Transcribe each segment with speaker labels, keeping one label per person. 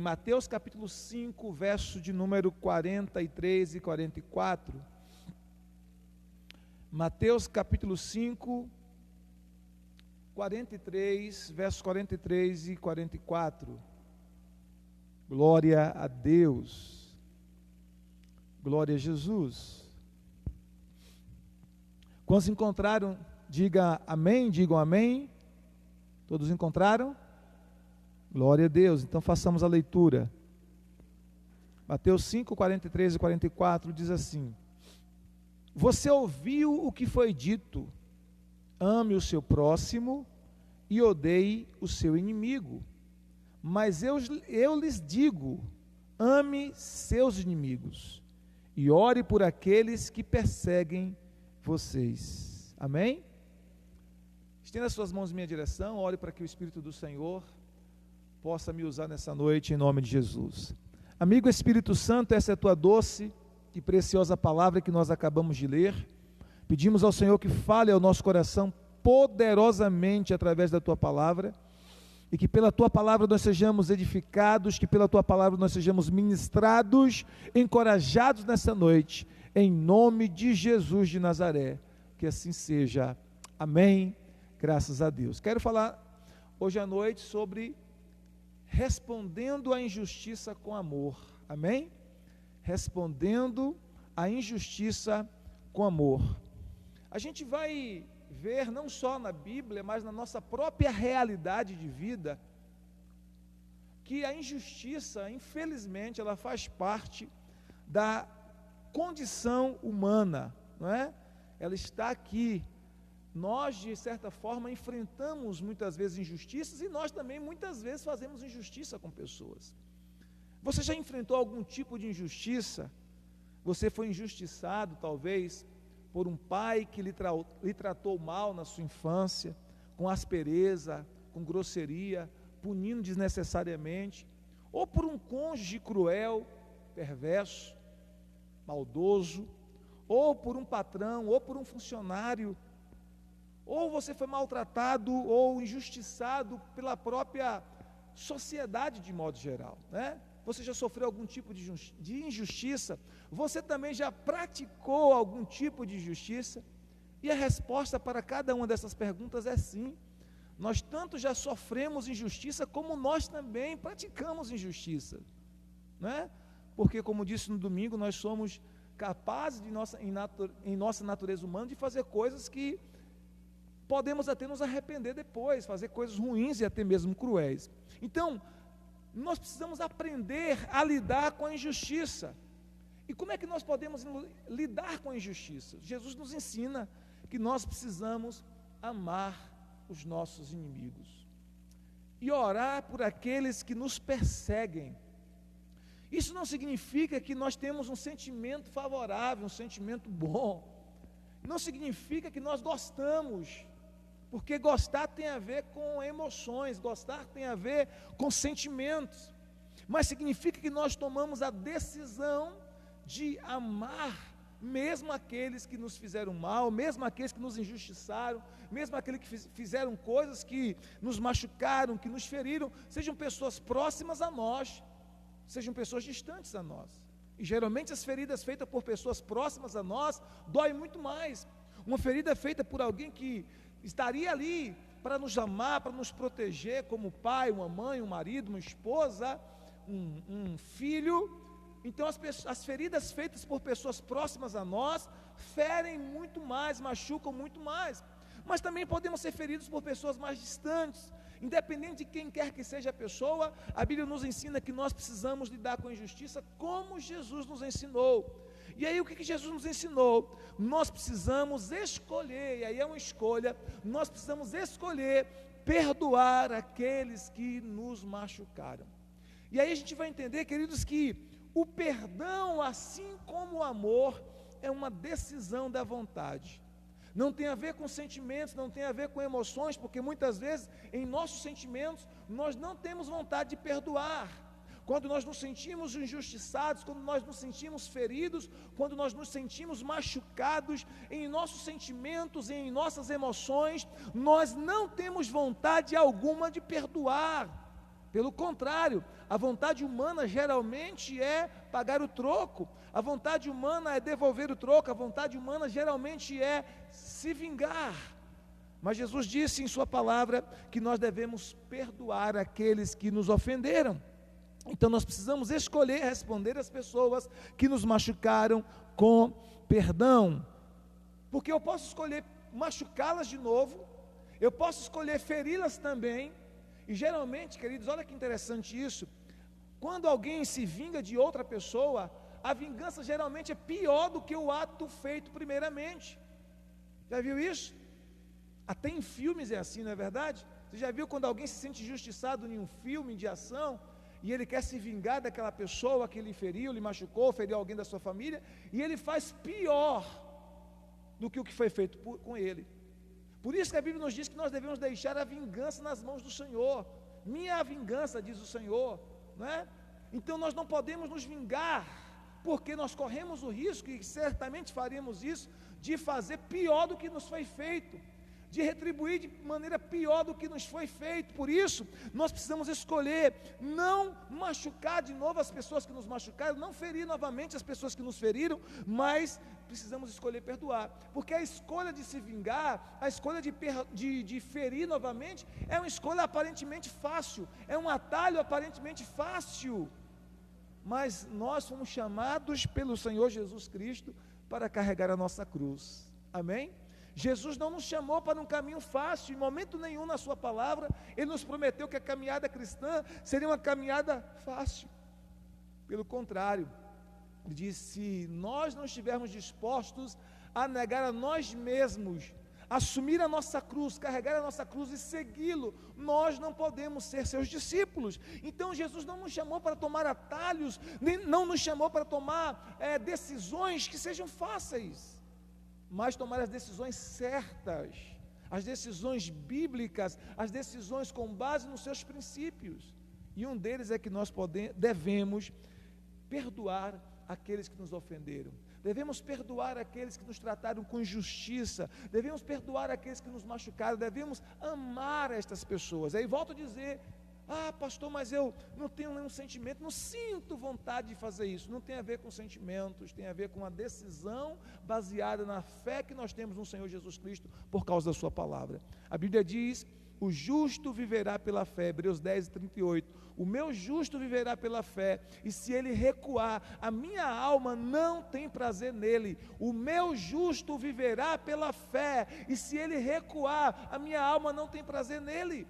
Speaker 1: Mateus capítulo 5, verso de número 43 e 44. Mateus capítulo 5, 43, versos 43 e 44. Glória a Deus. Glória a Jesus. Quantos encontraram? Diga amém, digam amém. Todos encontraram? Glória a Deus. Então façamos a leitura. Mateus 5, 43 e 44 diz assim: Você ouviu o que foi dito, ame o seu próximo e odeie o seu inimigo. Mas eu lhes digo, ame seus inimigos e ore por aqueles que perseguem vocês. Amém? Estenda as suas mãos em minha direção, ore para que o Espírito do Senhor possa me usar nessa noite, em nome de Jesus. Amigo Espírito Santo, essa é a tua doce e preciosa palavra que nós acabamos de ler. Pedimos ao Senhor que fale ao nosso coração poderosamente através da tua palavra, e que pela tua palavra nós sejamos edificados, que pela tua palavra nós sejamos ministrados, encorajados nessa noite, em nome de Jesus de Nazaré. Que assim seja. Amém. Graças a Deus. Quero falar hoje à noite sobre respondendo à injustiça com amor. Amém? Respondendo à injustiça com amor. A gente vai ver não só na Bíblia, mas na nossa própria realidade de vida, que a injustiça, infelizmente, ela faz parte da condição humana, não é? Ela está aqui. Nós, de certa forma, enfrentamos muitas vezes injustiças, e nós também muitas vezes fazemos injustiça com pessoas. Você já enfrentou algum tipo de injustiça? Você foi injustiçado, talvez, por um pai que lhe tratou mal na sua infância, com aspereza, com grosseria, punindo desnecessariamente, ou por um cônjuge cruel, perverso, maldoso, ou por um patrão, ou por um funcionário, ou você foi maltratado ou injustiçado pela própria sociedade de modo geral, né? Você já sofreu algum tipo de injustiça? Você também já praticou algum tipo de injustiça? E a resposta para cada uma dessas perguntas é sim. Nós tanto já sofremos injustiça, como nós também praticamos injustiça, né? Porque, como disse no domingo, nós somos capazes em nossa natureza humana de fazer coisas que podemos até nos arrepender depois, fazer coisas ruins e até mesmo cruéis. Então, nós precisamos aprender a lidar com a injustiça. E como é que nós podemos lidar com a injustiça? Jesus nos ensina que nós precisamos amar os nossos inimigos e orar por aqueles que nos perseguem. Isso não significa que nós temos um sentimento favorável, um sentimento bom. Não significa que nós gostamos, porque gostar tem a ver com emoções, gostar tem a ver com sentimentos, mas significa que nós tomamos a decisão de amar, mesmo aqueles que nos fizeram mal, mesmo aqueles que nos injustiçaram, mesmo aqueles que fizeram coisas que nos machucaram, que nos feriram, sejam pessoas próximas a nós, sejam pessoas distantes a nós. E geralmente as feridas feitas por pessoas próximas a nós doem muito mais. Uma ferida feita por alguém que estaria ali para nos amar, para nos proteger, como pai, uma mãe, um marido, uma esposa, um filho. Então as feridas feitas por pessoas próximas a nós ferem muito mais, machucam muito mais. Mas também podemos ser feridos por pessoas mais distantes. Independente de quem quer que seja a pessoa, a Bíblia nos ensina que nós precisamos lidar com a injustiça como Jesus nos ensinou. E aí o que Jesus nos ensinou? Nós precisamos escolher, e aí é uma escolha, nós precisamos escolher perdoar aqueles que nos machucaram. E aí a gente vai entender, queridos, que o perdão, assim como o amor, é uma decisão da vontade. Não tem a ver com sentimentos, não tem a ver com emoções, porque muitas vezes em nossos sentimentos nós não temos vontade de perdoar. Quando nós nos sentimos injustiçados, quando nós nos sentimos feridos, quando nós nos sentimos machucados, em nossos sentimentos e em nossas emoções, nós não temos vontade alguma de perdoar. Pelo contrário, a vontade humana geralmente é pagar o troco, a vontade humana é devolver o troco, a vontade humana geralmente é se vingar. Mas Jesus disse em sua palavra que nós devemos perdoar aqueles que nos ofenderam. Então nós precisamos escolher responder às pessoas que nos machucaram com perdão. Porque eu posso escolher machucá-las de novo, eu posso escolher feri-las também. E geralmente, queridos, olha que interessante isso, quando alguém se vinga de outra pessoa, a vingança geralmente é pior do que o ato feito primeiramente. Já viu isso? Até em filmes é assim, não é verdade? Você já viu quando alguém se sente injustiçado em um filme de ação, e ele quer se vingar daquela pessoa que lhe feriu, lhe machucou, feriu alguém da sua família, e ele faz pior do que o que foi feito com ele. Por isso que a Bíblia nos diz que nós devemos deixar a vingança nas mãos do Senhor. Minha vingança, diz o Senhor, não é? Então nós não podemos nos vingar, porque nós corremos o risco, e certamente faremos isso, de fazer pior do que nos foi feito, de retribuir de maneira pior do que nos foi feito. Por isso, nós precisamos escolher não machucar de novo as pessoas que nos machucaram, não ferir novamente as pessoas que nos feriram, mas precisamos escolher perdoar, porque a escolha de se vingar, a escolha de ferir novamente, é uma escolha aparentemente fácil, é um atalho aparentemente fácil, mas nós fomos chamados pelo Senhor Jesus Cristo para carregar a nossa cruz, amém? Jesus não nos chamou para um caminho fácil, em momento nenhum na sua palavra, Ele nos prometeu que a caminhada cristã seria uma caminhada fácil, pelo contrário, Ele disse: se nós não estivermos dispostos a negar a nós mesmos, assumir a nossa cruz, carregar a nossa cruz e segui-lo, nós não podemos ser seus discípulos. Então Jesus não nos chamou para tomar atalhos, não nos chamou para tomar decisões que sejam fáceis, mas tomar as decisões certas, as decisões bíblicas, as decisões com base nos seus princípios. E um deles é que nós devemos perdoar aqueles que nos ofenderam, devemos perdoar aqueles que nos trataram com injustiça, devemos perdoar aqueles que nos machucaram, devemos amar estas pessoas. Aí volto a dizer: ah, pastor, mas eu não tenho nenhum sentimento, não sinto vontade de fazer isso. Não tem a ver com sentimentos, tem a ver com a decisão baseada na fé que nós temos no Senhor Jesus Cristo por causa da sua palavra. A Bíblia diz: o justo viverá pela fé, Hebreus 10:38, o meu justo viverá pela fé, e se ele recuar, a minha alma não tem prazer nele. O meu justo viverá pela fé, e se ele recuar, a minha alma não tem prazer nele.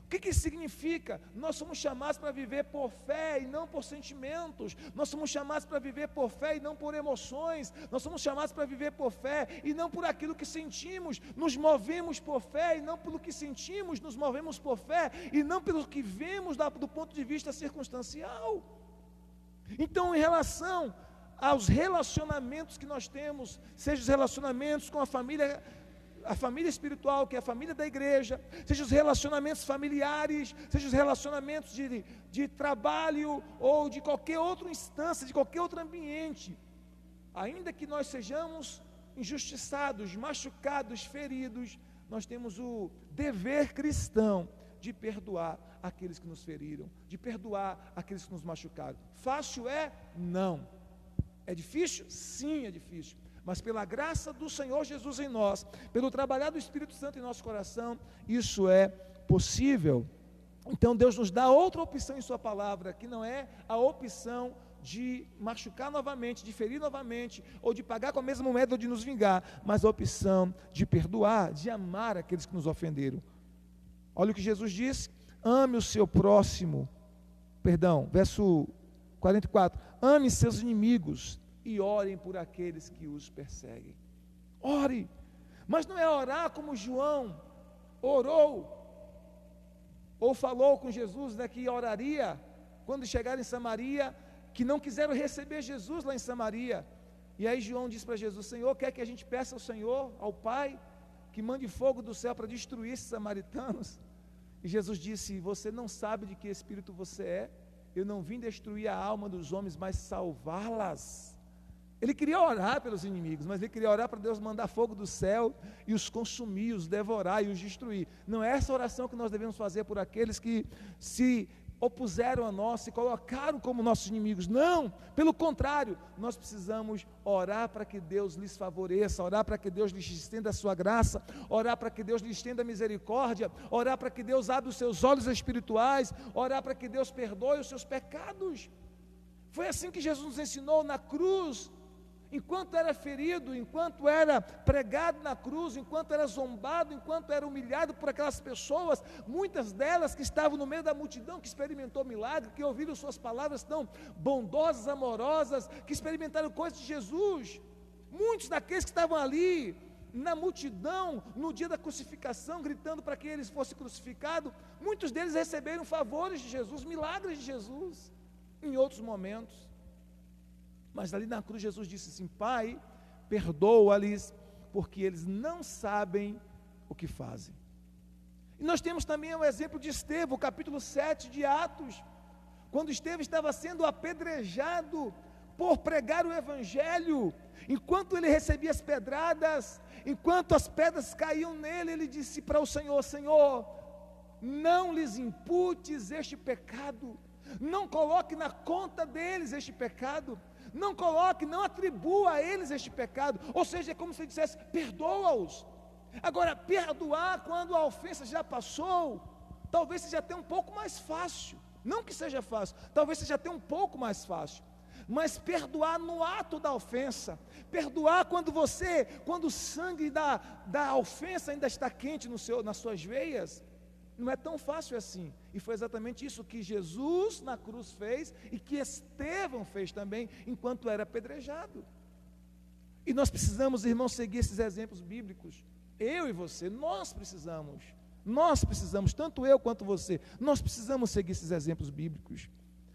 Speaker 1: O que isso significa? Nós somos chamados para viver por fé e não por sentimentos, nós somos chamados para viver por fé e não por emoções, nós somos chamados para viver por fé e não por aquilo que sentimos, nos movemos por fé e não pelo que sentimos, nos movemos por fé e não pelo que vemos do ponto de vista circunstancial. Então, em relação aos relacionamentos que nós temos, seja os relacionamentos com a família espiritual, que é a família da igreja, seja os relacionamentos familiares, seja os relacionamentos de trabalho, ou de qualquer outra instância, de qualquer outro ambiente, ainda que nós sejamos injustiçados, machucados, feridos, nós temos o dever cristão de perdoar aqueles que nos feriram, de perdoar aqueles que nos machucaram. Fácil é? Não. É difícil? Sim, é difícil. Mas pela graça do Senhor Jesus em nós, pelo trabalhar do Espírito Santo em nosso coração, isso é possível. Então Deus nos dá outra opção em sua palavra, que não é a opção de machucar novamente, de ferir novamente, ou de pagar com a mesma moeda ou de nos vingar, mas a opção de perdoar, de amar aqueles que nos ofenderam. Olha o que Jesus disse: ame o seu próximo, verso 44, ame seus inimigos e orem por aqueles que os perseguem. Ore, mas não é orar como João orou, ou falou com Jesus, né, que oraria quando chegaram em Samaria, que não quiseram receber Jesus lá em Samaria. E aí João disse para Jesus: Senhor, quer que a gente peça ao Senhor, ao Pai, que mande fogo do céu para destruir esses samaritanos? E Jesus disse: você não sabe de que espírito você é? Eu não vim destruir a alma dos homens, mas salvá-las. Ele queria orar pelos inimigos, mas ele queria orar para Deus mandar fogo do céu e os consumir, os devorar e os destruir. Não é essa oração que nós devemos fazer por aqueles que se opuseram a nós, se colocaram como nossos inimigos. Não, pelo contrário, nós precisamos orar para que Deus lhes favoreça, orar para que Deus lhes estenda a sua graça, orar para que Deus lhes estenda a misericórdia, orar para que Deus abra os seus olhos espirituais, orar para que Deus perdoe os seus pecados. Foi assim que Jesus nos ensinou na cruz. Enquanto era ferido, enquanto era pregado na cruz, enquanto era zombado, enquanto era humilhado por aquelas pessoas, muitas delas que estavam no meio da multidão, que experimentou milagre, que ouviram suas palavras tão bondosas, amorosas, que experimentaram coisas de Jesus. Muitos daqueles que estavam ali na multidão, no dia da crucificação, gritando para que eles fossem crucificados, muitos deles receberam favores de Jesus, milagres de Jesus, em outros momentos. Mas ali na cruz Jesus disse assim: Pai, perdoa-lhes, porque eles não sabem o que fazem. E nós temos também o exemplo de Estevão, capítulo 7 de Atos, quando Estevão estava sendo apedrejado por pregar o Evangelho. Enquanto ele recebia as pedradas, enquanto as pedras caíam nele, ele disse para o Senhor: Senhor, não lhes imputes este pecado, não coloque na conta deles este pecado, não coloque, não atribua a eles este pecado. Ou seja, é como se ele dissesse: perdoa-os. Agora, perdoar quando a ofensa já passou, talvez seja até um pouco mais fácil. Não que seja fácil, talvez seja até um pouco mais fácil. Mas perdoar no ato da ofensa, perdoar quando o sangue da ofensa ainda está quente nas suas veias, não é tão fácil assim. E foi exatamente isso que Jesus na cruz fez e que Estevão fez também enquanto era apedrejado. E nós precisamos, irmãos, seguir esses exemplos bíblicos. Eu e você, nós precisamos, tanto eu quanto você, nós precisamos seguir esses exemplos bíblicos.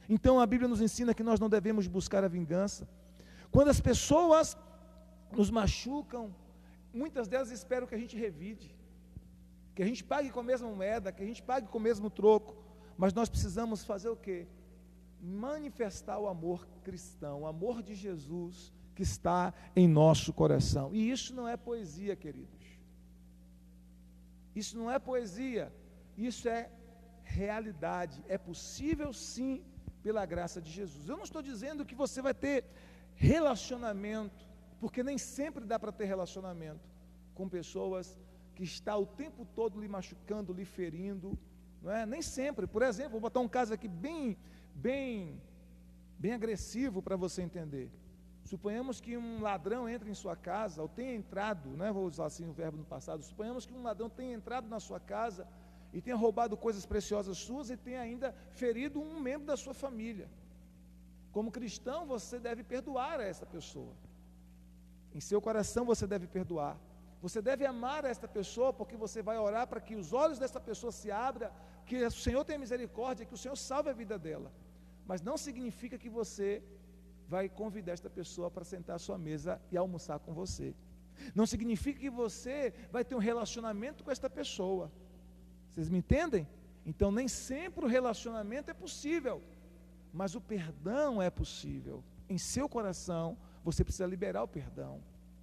Speaker 1: Então a Bíblia nos ensina que nós não devemos buscar a vingança. Quando as pessoas nos machucam, muitas delas esperam que a gente revide, que a gente pague com a mesma moeda, que a gente pague com o mesmo troco. Mas nós precisamos fazer o quê? Manifestar o amor cristão, o amor de Jesus que está em nosso coração. E isso não é poesia, queridos. Isso não é poesia, isso é realidade. É possível sim, pela graça de Jesus. Eu não estou dizendo que você vai ter relacionamento, porque nem sempre dá para ter relacionamento com pessoas que está o tempo todo lhe machucando, lhe ferindo, não é? Nem sempre. Por exemplo, vou botar um caso aqui bem agressivo para você entender. Suponhamos que um ladrão entre em sua casa, ou tenha entrado, né? Vou usar assim o verbo no passado, suponhamos que um ladrão tenha entrado na sua casa e tenha roubado coisas preciosas suas e tenha ainda ferido um membro da sua família. Como cristão, você deve perdoar a essa pessoa. Em seu coração você deve perdoar. Você deve amar esta pessoa, porque você vai orar para que os olhos dessa pessoa se abram, que o Senhor tenha misericórdia, que o Senhor salve a vida dela. Mas não significa que você vai convidar esta pessoa para sentar à sua mesa e almoçar com você. Não significa que você vai ter um relacionamento com esta pessoa. Vocês me entendem? Então nem sempre o relacionamento é possível, mas o perdão é possível. Em seu coração, você precisa liberar o perdão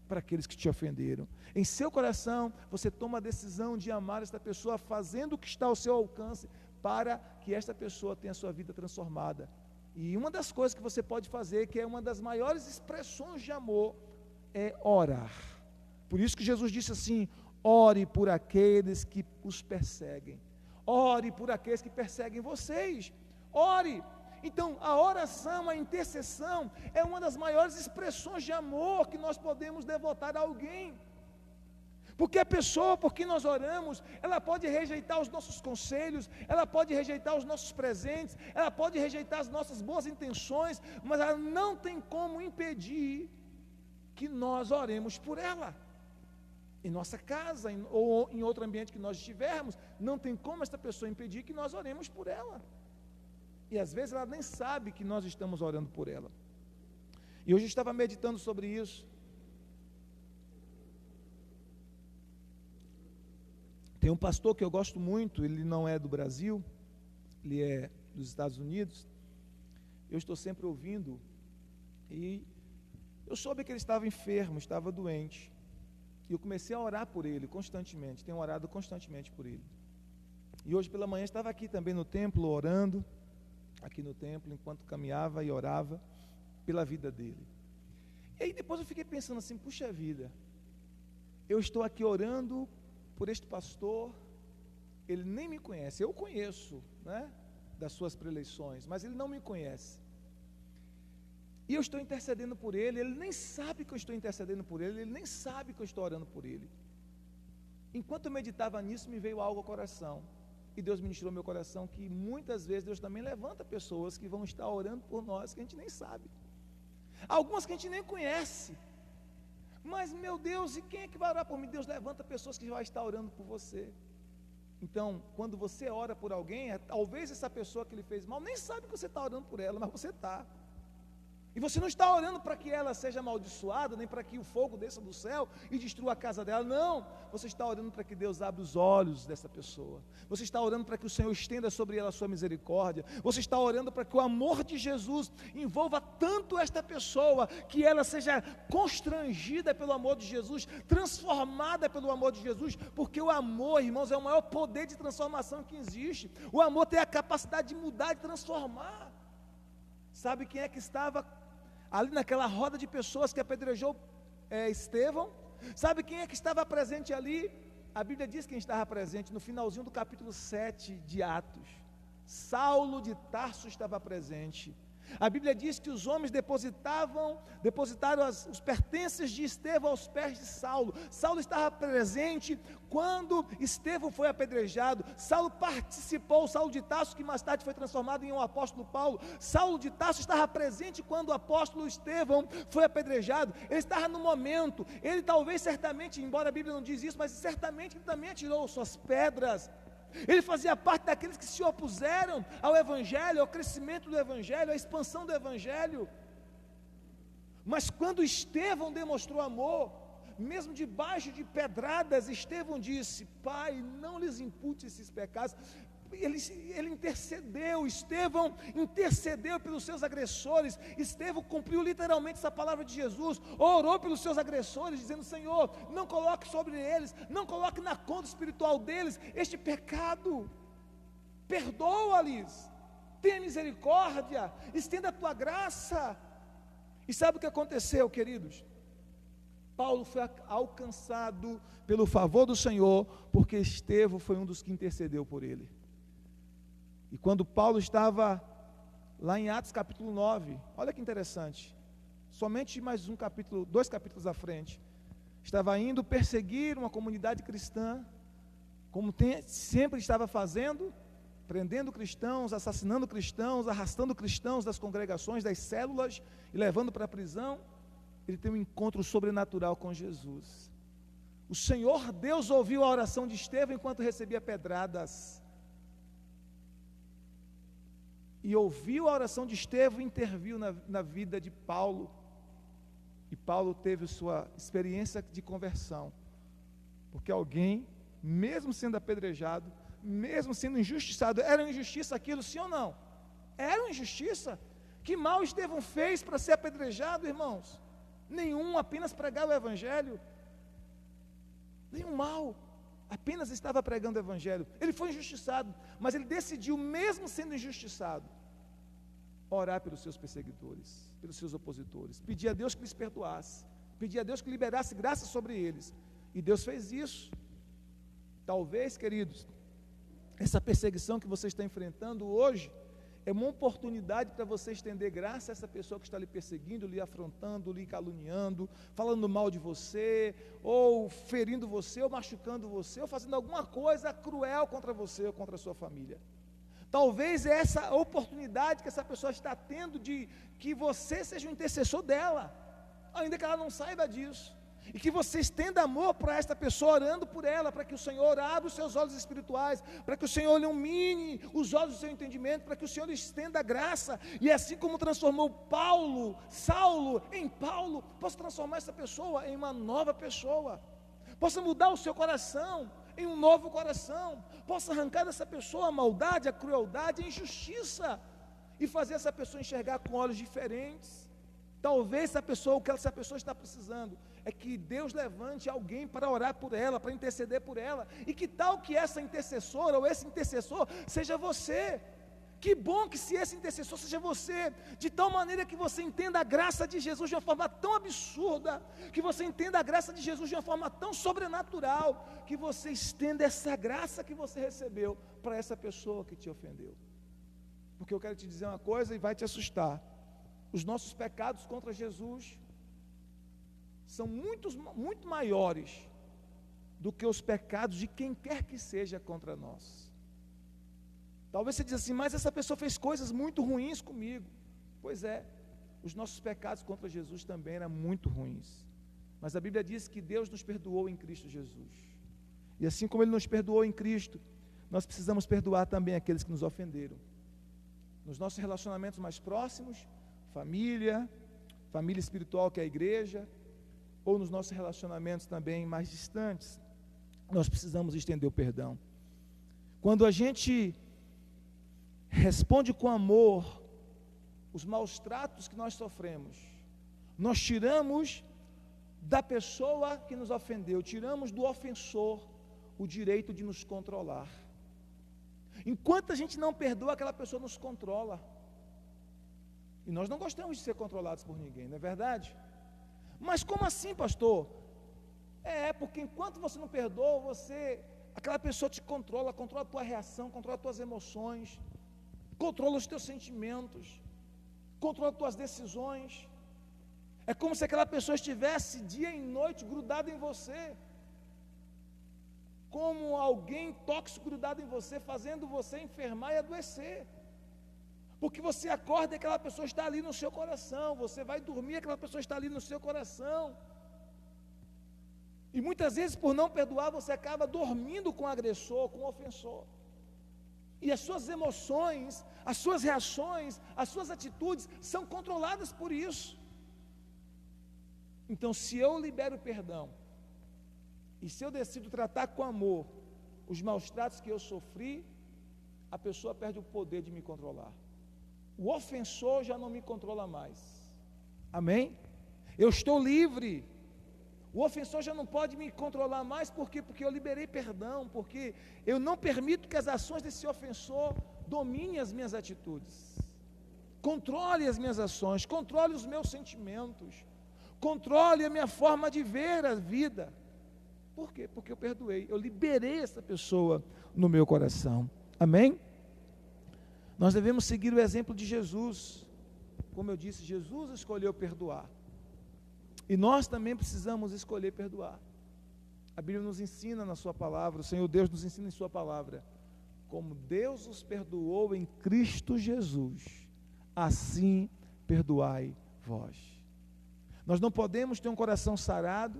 Speaker 1: para aqueles que te ofenderam. Em seu coração, você toma a decisão de amar esta pessoa, fazendo o que está ao seu alcance, para que esta pessoa tenha a sua vida transformada. E uma das coisas que você pode fazer, que é uma das maiores expressões de amor, é orar. Por isso que Jesus disse assim: ore por aqueles que os perseguem, ore por aqueles que perseguem vocês, ore. Então a oração, a intercessão é uma das maiores expressões de amor que nós podemos devotar a alguém. Porque a pessoa por quem nós oramos, ela pode rejeitar os nossos conselhos, ela pode rejeitar os nossos presentes, ela pode rejeitar as nossas boas intenções, mas ela não tem como impedir que nós oremos por ela. Em nossa casa, ou em outro ambiente que nós estivermos, não tem como esta pessoa impedir que nós oremos por ela. E às vezes ela nem sabe que nós estamos orando por ela. E hoje eu estava meditando sobre isso. Tem um pastor que eu gosto muito, ele não é do Brasil, ele é dos Estados Unidos. Eu estou sempre ouvindo, e eu soube que ele estava enfermo, estava doente. E eu comecei a orar por ele constantemente, tenho orado constantemente por ele. E hoje pela manhã estava aqui também no templo orando, aqui no templo, enquanto caminhava e orava pela vida dele. E aí depois eu fiquei pensando assim, puxa vida, eu estou aqui orando por este pastor, ele nem me conhece, eu conheço, né, das suas preleições, mas ele não me conhece. E eu estou intercedendo por ele, ele nem sabe que eu estou intercedendo por ele, ele nem sabe que eu estou orando por ele. Enquanto eu meditava nisso, me veio algo ao coração, e Deus ministrou meu coração, que muitas vezes Deus também levanta pessoas que vão estar orando por nós, que a gente nem sabe, algumas que a gente nem conhece, mas meu Deus, e quem é que vai orar por mim? Deus levanta pessoas que vai estar orando por você. Então, quando você ora por alguém, talvez essa pessoa que lhe fez mal, nem sabe que você está orando por ela, mas você está. E você não está orando para que ela seja amaldiçoada, nem para que o fogo desça do céu e destrua a casa dela, não. Você está orando para que Deus abra os olhos dessa pessoa. Você está orando para que o Senhor estenda sobre ela a sua misericórdia. Você está orando para que o amor de Jesus envolva tanto esta pessoa, que ela seja constrangida pelo amor de Jesus, transformada pelo amor de Jesus, porque o amor, irmãos, é o maior poder de transformação que existe. O amor tem a capacidade de mudar, de transformar. Sabe quem é que estava ali naquela roda de pessoas que apedrejou Estevão? Sabe quem é que estava presente ali? A Bíblia diz quem estava presente no finalzinho do capítulo 7 de Atos. Saulo de Tarso estava presente. A Bíblia diz que os homens depositaram os pertences de Estevão aos pés de Saulo. Saulo estava presente quando Estevão foi apedrejado. Saulo participou, Saulo de Tarso, que mais tarde foi transformado em um apóstolo Paulo. Saulo de Tarso estava presente quando o apóstolo Estevão foi apedrejado. Ele estava no momento, ele talvez certamente, embora a Bíblia não diz isso, mas certamente ele também atirou suas pedras. Ele fazia parte daqueles que se opuseram ao Evangelho, ao crescimento do Evangelho, à expansão do Evangelho. Mas quando Estevão demonstrou amor, mesmo debaixo de pedradas, Estevão disse: Pai, não lhes impute esses pecados. Ele intercedeu, Estevão intercedeu pelos seus agressores. Estevão cumpriu literalmente essa palavra de Jesus, orou pelos seus agressores, dizendo: Senhor, não coloque sobre eles, não coloque na conta espiritual deles este pecado, perdoa-lhes, tenha misericórdia, estenda a tua graça. E sabe o que aconteceu, queridos? Paulo foi alcançado pelo favor do Senhor, porque Estevão foi um dos que intercedeu por ele. E quando Paulo estava lá em Atos capítulo 9, olha que interessante, somente mais dois capítulos à frente, estava indo perseguir uma comunidade cristã, como sempre estava fazendo, prendendo cristãos, assassinando cristãos, arrastando cristãos das congregações, das células, e levando para a prisão. Ele tem um encontro sobrenatural com Jesus. O Senhor Deus ouviu a oração de Estevão enquanto recebia pedradas, e ouviu a oração de Estevão e interviu na vida de Paulo, e Paulo teve sua experiência de conversão, porque alguém, mesmo sendo apedrejado, mesmo sendo injustiçado, era injustiça aquilo, sim ou não? Era uma injustiça. Que mal Estevão fez para ser apedrejado, irmãos? Nenhum, apenas pregar o Evangelho. Nenhum mal, apenas estava pregando o Evangelho. Ele foi injustiçado, mas ele decidiu, mesmo sendo injustiçado, orar pelos seus perseguidores, pelos seus opositores, pedir a Deus que lhes perdoasse, pedir a Deus que liberasse graça sobre eles, e Deus fez isso. Talvez, queridos, essa perseguição que você está enfrentando hoje, é uma oportunidade para você estender graça a essa pessoa que está lhe perseguindo, lhe afrontando, lhe caluniando, falando mal de você, ou ferindo você, ou machucando você, ou fazendo alguma coisa cruel contra você ou contra a sua família. Talvez é essa oportunidade que essa pessoa está tendo de que você seja o intercessor dela, ainda que ela não saiba disso. E que você estenda amor para esta pessoa, orando por ela, para que o Senhor abra os seus olhos espirituais, para que o Senhor ilumine os olhos do seu entendimento, para que o Senhor estenda a graça, e assim como transformou Saulo em Paulo, possa transformar essa pessoa em uma nova pessoa, possa mudar o seu coração em um novo coração, possa arrancar dessa pessoa a maldade, a crueldade, a injustiça, e fazer essa pessoa enxergar com olhos diferentes. Talvez o que essa pessoa está precisando é que Deus levante alguém para orar por ela, para interceder por ela. E que tal que essa intercessora ou esse intercessor seja você, Que bom que se esse intercessor seja você, de tal maneira que você entenda a graça de Jesus de uma forma tão absurda, que você entenda a graça de Jesus de uma forma tão sobrenatural, que você estenda essa graça que você recebeu para essa pessoa que te ofendeu. Porque eu quero te dizer uma coisa e vai te assustar: os nossos pecados contra Jesus são muito maiores do que os pecados de quem quer que seja contra nós. Talvez você diga assim, mas essa pessoa fez coisas muito ruins comigo. Pois é, os nossos pecados contra Jesus também eram muito ruins. Mas a Bíblia diz que Deus nos perdoou em Cristo Jesus. E assim como Ele nos perdoou em Cristo, nós precisamos perdoar também aqueles que nos ofenderam. Nos nossos relacionamentos mais próximos, família espiritual que é a igreja, ou nos nossos relacionamentos também mais distantes, nós precisamos estender o perdão. Quando a gente responde com amor os maus tratos que nós sofremos, nós tiramos da pessoa que nos ofendeu, tiramos do ofensor o direito de nos controlar. Enquanto a gente não perdoa, aquela pessoa nos controla. E nós não gostamos de ser controlados por ninguém, não é verdade? Mas como assim, pastor? Porque enquanto você não perdoa, aquela pessoa te controla a tua reação, controla as tuas emoções, controla os teus sentimentos, controla as tuas decisões. É como se aquela pessoa estivesse dia e noite grudada em você, como alguém tóxico grudado em você, fazendo você enfermar e adoecer. Porque você acorda e aquela pessoa está ali no seu coração, você vai dormir e aquela pessoa está ali no seu coração. E muitas vezes, por não perdoar, você acaba dormindo com o agressor, com o ofensor. E as suas emoções, as suas reações, as suas atitudes são controladas por isso. Então, se eu libero o perdão, e se eu decido tratar com amor os maus tratos que eu sofri, a pessoa perde o poder de me controlar. O ofensor já não me controla mais. Amém? Eu estou livre. O ofensor já não pode me controlar mais, por quê? Porque eu liberei perdão, porque eu não permito que as ações desse ofensor dominem as minhas atitudes, controle as minhas ações, controle os meus sentimentos, controle a minha forma de ver a vida. Por quê? Porque eu perdoei, eu liberei essa pessoa no meu coração. Amém? Nós devemos seguir o exemplo de Jesus. Como eu disse, Jesus escolheu perdoar. E nós também precisamos escolher perdoar. A Bíblia nos ensina na sua palavra, o Senhor Deus nos ensina em sua palavra, como Deus os perdoou em Cristo Jesus, assim perdoai vós. Nós não podemos ter um coração sarado,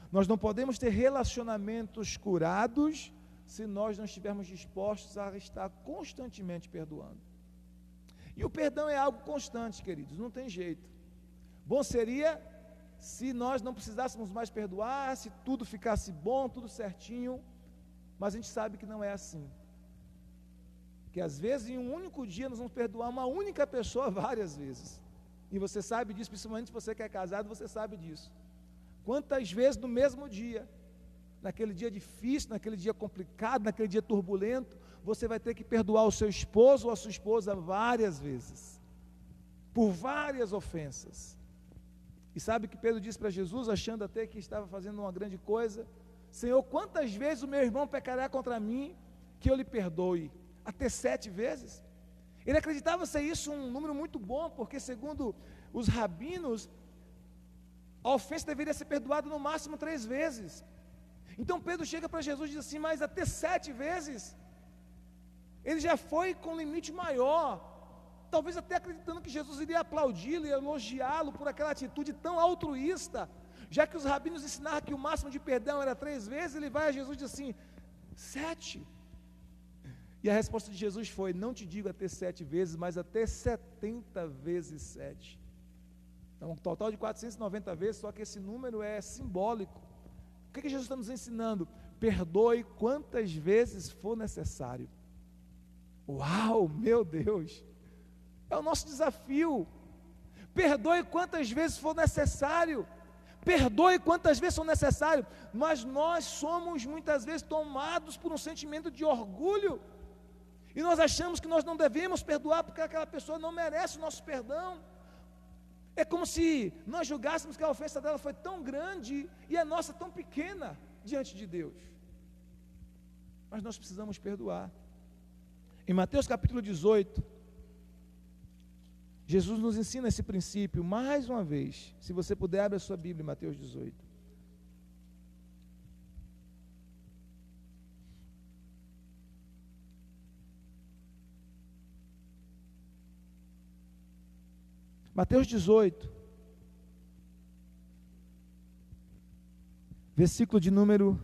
Speaker 1: nós não podemos ter relacionamentos curados, se nós não estivermos dispostos a estar constantemente perdoando. E o perdão é algo constante, queridos, não tem jeito. Bom seria se nós não precisássemos mais perdoar, se tudo ficasse bom, tudo certinho, mas a gente sabe que não é assim. Que às vezes em um único dia nós vamos perdoar uma única pessoa várias vezes. E você sabe disso, principalmente se você que é casado, você sabe disso. Quantas vezes no mesmo dia, naquele dia difícil, naquele dia complicado, naquele dia turbulento, você vai ter que perdoar o seu esposo ou a sua esposa várias vezes, por várias ofensas. E sabe o que Pedro disse para Jesus, achando até que estava fazendo uma grande coisa? Senhor, quantas vezes o meu irmão pecará contra mim, que eu lhe perdoe? Até 7 vezes? Ele acreditava ser isso um número muito bom, porque segundo os rabinos, a ofensa deveria ser perdoada no máximo 3 vezes. Então Pedro chega para Jesus e diz assim, mas até 7 vezes? Ele já foi com limite maior, talvez até acreditando que Jesus iria aplaudi-lo e elogiá-lo por aquela atitude tão altruísta, já que os rabinos ensinaram que o máximo de perdão era 3 vezes, ele vai a Jesus e diz assim, 7. E a resposta de Jesus foi, não te digo até 7 vezes, mas até 70 vezes 7. Então um total de 490 vezes, só que esse número é simbólico. O que Jesus está nos ensinando? Perdoe quantas vezes for necessário. Uau, meu Deus! É o nosso desafio. Perdoe quantas vezes for necessário. Perdoe quantas vezes for necessário. Mas nós somos muitas vezes tomados por um sentimento de orgulho. E nós achamos que nós não devemos perdoar porque aquela pessoa não merece o nosso perdão. É como se nós julgássemos que a ofensa dela foi tão grande e a nossa tão pequena diante de Deus. Mas nós precisamos perdoar. Em Mateus capítulo 18, Jesus nos ensina esse princípio mais uma vez. Se você puder, abre a sua Bíblia, Mateus 18. Mateus 18, versículo de número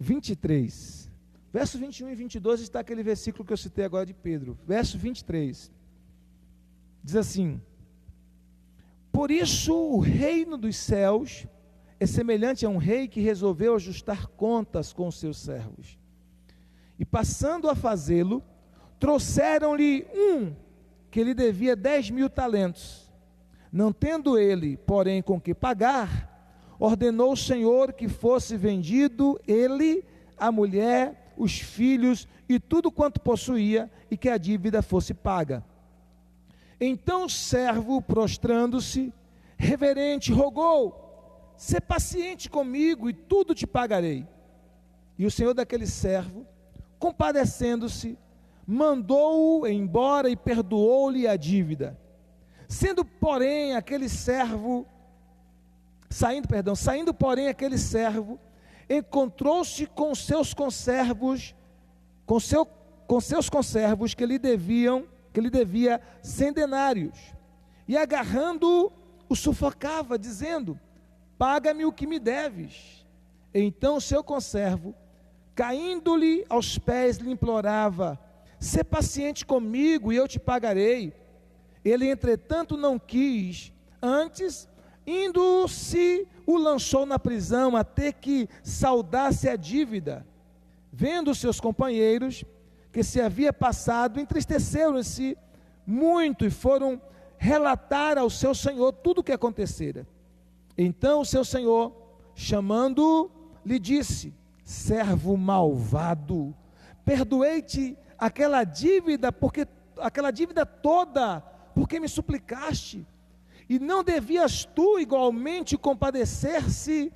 Speaker 1: 23. Verso 21 e 22 está aquele versículo que eu citei agora de Pedro. Verso 23. Diz assim: por isso o reino dos céus é semelhante a um rei que resolveu ajustar contas com os seus servos. E passando a fazê-lo, trouxeram-lhe um que lhe devia 10.000 talentos. Não tendo ele, porém, com que pagar, ordenou o Senhor que fosse vendido ele, a mulher, os filhos e tudo quanto possuía, e que a dívida fosse paga. Então o servo, prostrando-se, reverente, rogou: sê paciente comigo e tudo te pagarei. E o senhor daquele servo, compadecendo-se, mandou-o embora e perdoou-lhe a dívida. Saindo, porém, aquele servo, encontrou-se com seus conservos, que lhe devia 100 denários, e agarrando-o, o sufocava, dizendo: paga-me o que me deves. Então o seu conservo, caindo-lhe aos pés, lhe implorava: sê paciente comigo e eu te pagarei. Ele, entretanto, não quis, antes, indo-se, o lançou na prisão, até que saldasse a dívida. Vendo seus companheiros que se havia passado, entristeceram-se muito e foram relatar ao seu senhor tudo o que acontecera. Então o seu senhor, chamando-o, lhe disse: servo malvado, perdoei-te aquela dívida toda, porque me suplicaste. E não devias tu igualmente compadecer-te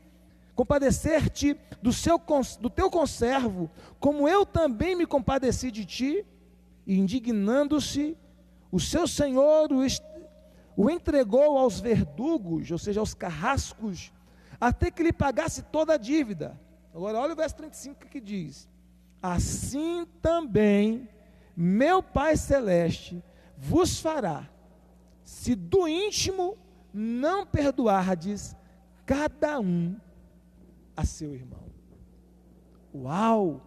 Speaker 1: do teu conservo, como eu também me compadeci de ti? E indignando-se, o seu senhor o entregou aos verdugos, ou seja, aos carrascos, até que lhe pagasse toda a dívida. Agora olha o verso 35 que diz: assim também meu Pai Celeste vos fará, se do íntimo não perdoardes cada um a seu irmão. Uau!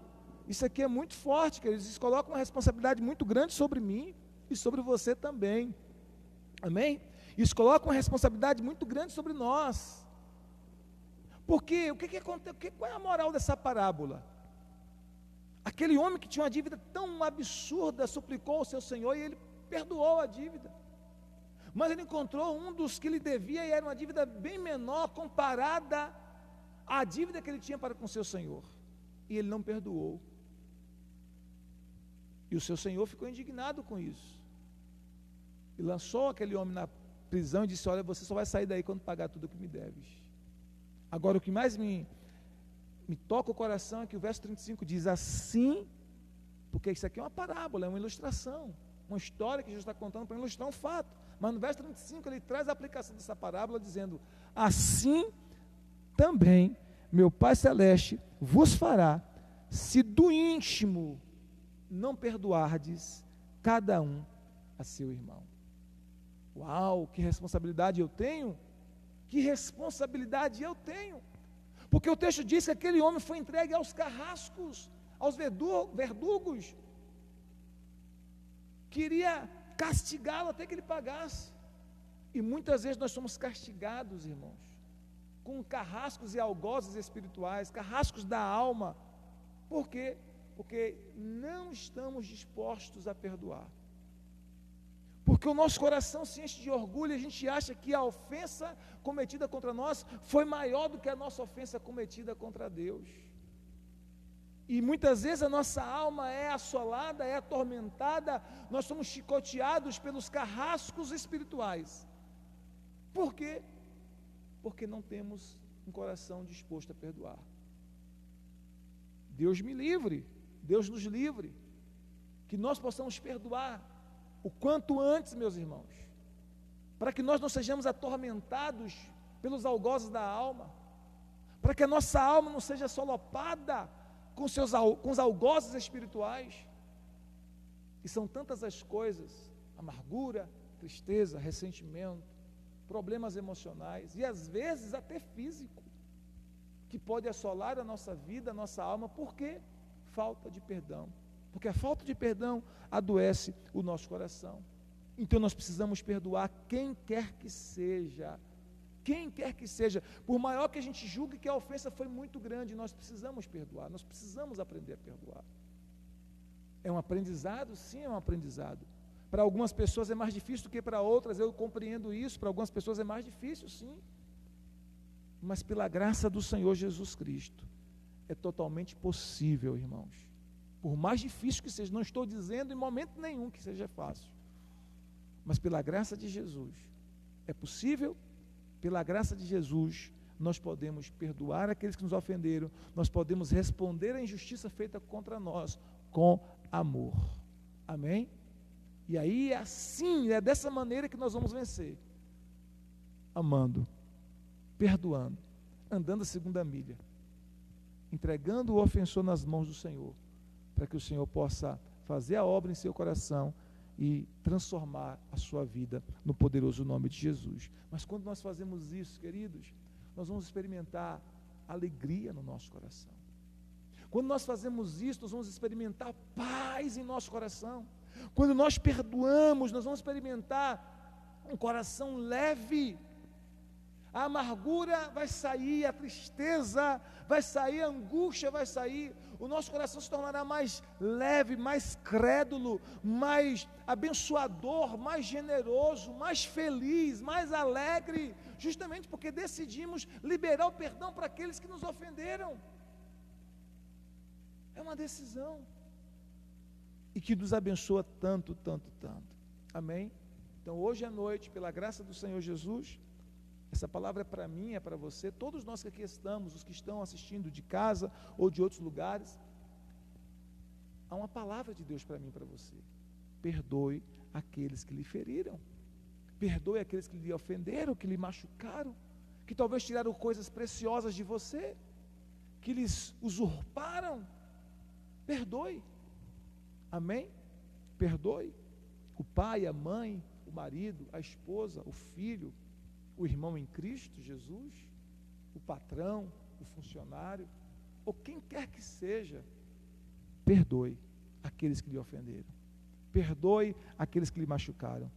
Speaker 1: Isso aqui é muito forte, queridos. Isso coloca uma responsabilidade muito grande sobre mim e sobre você também. Amém? Isso coloca uma responsabilidade muito grande sobre nós. Porque o que acontece? Qual é a moral dessa parábola? Aquele homem que tinha uma dívida tão absurda suplicou ao seu senhor e ele perdoou a dívida. Mas ele encontrou um dos que lhe devia e era uma dívida bem menor comparada à dívida que ele tinha para com seu senhor. E ele não perdoou. E o seu senhor ficou indignado com isso. E lançou aquele homem na prisão e disse: olha, você só vai sair daí quando pagar tudo o que me deves. Agora o que mais me toca o coração é que o verso 35 diz assim, porque isso aqui é uma parábola, é uma ilustração, uma história que Jesus está contando para ilustrar um fato. Mas no verso 35 ele traz a aplicação dessa parábola dizendo: assim também meu Pai Celeste vos fará, se do íntimo não perdoardes cada um a seu irmão. Uau, que responsabilidade eu tenho! Que responsabilidade eu tenho! Porque o texto diz que aquele homem foi entregue aos carrascos, aos verdugos. Queria castigá-lo até que ele pagasse. E muitas vezes nós somos castigados, irmãos, com carrascos e algozes espirituais, carrascos da alma. Por quê? Porque não estamos dispostos a perdoar. Porque o nosso coração se enche de orgulho e a gente acha que a ofensa cometida contra nós foi maior do que a nossa ofensa cometida contra Deus. E muitas vezes a nossa alma é assolada, é atormentada, nós somos chicoteados pelos carrascos espirituais. Por quê? Porque não temos um coração disposto a perdoar. Deus me livre, Deus nos livre, que nós possamos perdoar o quanto antes, meus irmãos, para que nós não sejamos atormentados pelos algozes da alma, para que a nossa alma não seja assolapada com os algozes espirituais. E são tantas as coisas: amargura, tristeza, ressentimento, problemas emocionais e às vezes até físico, que pode assolar a nossa vida, a nossa alma. Por quê? Falta de perdão. Porque a falta de perdão adoece o nosso coração. Então nós precisamos perdoar quem quer que seja. Quem quer que seja, por maior que a gente julgue que a ofensa foi muito grande, nós precisamos perdoar, nós precisamos aprender a perdoar. É um aprendizado? Sim, é um aprendizado. Para algumas pessoas é mais difícil do que para outras, eu compreendo isso. Para algumas pessoas é mais difícil, sim. Mas pela graça do Senhor Jesus Cristo, é totalmente possível, irmãos. Por mais difícil que seja, não estou dizendo em momento nenhum que seja fácil, mas pela graça de Jesus, é possível. Pela graça de Jesus, nós podemos perdoar aqueles que nos ofenderam, nós podemos responder à injustiça feita contra nós com amor. Amém? E aí é assim, é dessa maneira que nós vamos vencer. Amando, perdoando, andando a segunda milha, entregando o ofensor nas mãos do Senhor, para que o Senhor possa fazer a obra em seu coração e transformar a sua vida no poderoso nome de Jesus. Mas quando nós fazemos isso, queridos, nós vamos experimentar alegria no nosso coração. Quando nós fazemos isso, nós vamos experimentar paz em nosso coração. Quando nós perdoamos, nós vamos experimentar um coração leve. A amargura vai sair, a tristeza vai sair, a angústia vai sair, o nosso coração se tornará mais leve, mais crédulo, mais abençoador, mais generoso, mais feliz, mais alegre, justamente porque decidimos liberar o perdão para aqueles que nos ofenderam. É uma decisão, e que nos abençoa tanto, tanto, tanto. Amém? Então hoje à noite, pela graça do Senhor Jesus, essa palavra é para mim, é para você, todos nós que aqui estamos, os que estão assistindo de casa ou de outros lugares. Há uma palavra de Deus para mim e para você: perdoe aqueles que lhe feriram, perdoe aqueles que lhe ofenderam, que lhe machucaram, que talvez tiraram coisas preciosas de você, que lhes usurparam. Perdoe. Amém? Perdoe o pai, a mãe, o marido, a esposa, o filho, o irmão em Cristo Jesus, o patrão, o funcionário, ou quem quer que seja. Perdoe aqueles que lhe ofenderam, perdoe aqueles que lhe machucaram,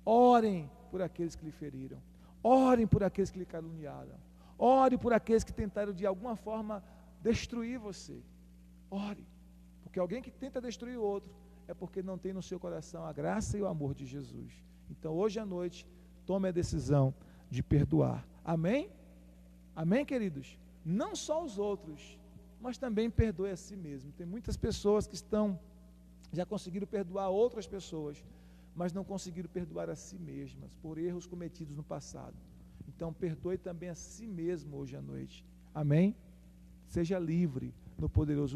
Speaker 1: orem por aqueles que lhe feriram, orem por aqueles que lhe caluniaram, ore por aqueles que tentaram de alguma forma destruir você. Ore, porque alguém que tenta destruir o outro é porque não tem no seu coração a graça e o amor de Jesus. Então hoje à noite, tome a decisão de perdoar. Amém? Amém, queridos? Não só os outros, mas também perdoe a si mesmo. Tem muitas pessoas que já conseguiram perdoar outras pessoas, mas não conseguiram perdoar a si mesmas, por erros cometidos no passado. Então perdoe também a si mesmo hoje à noite. Amém? Seja livre no poderoso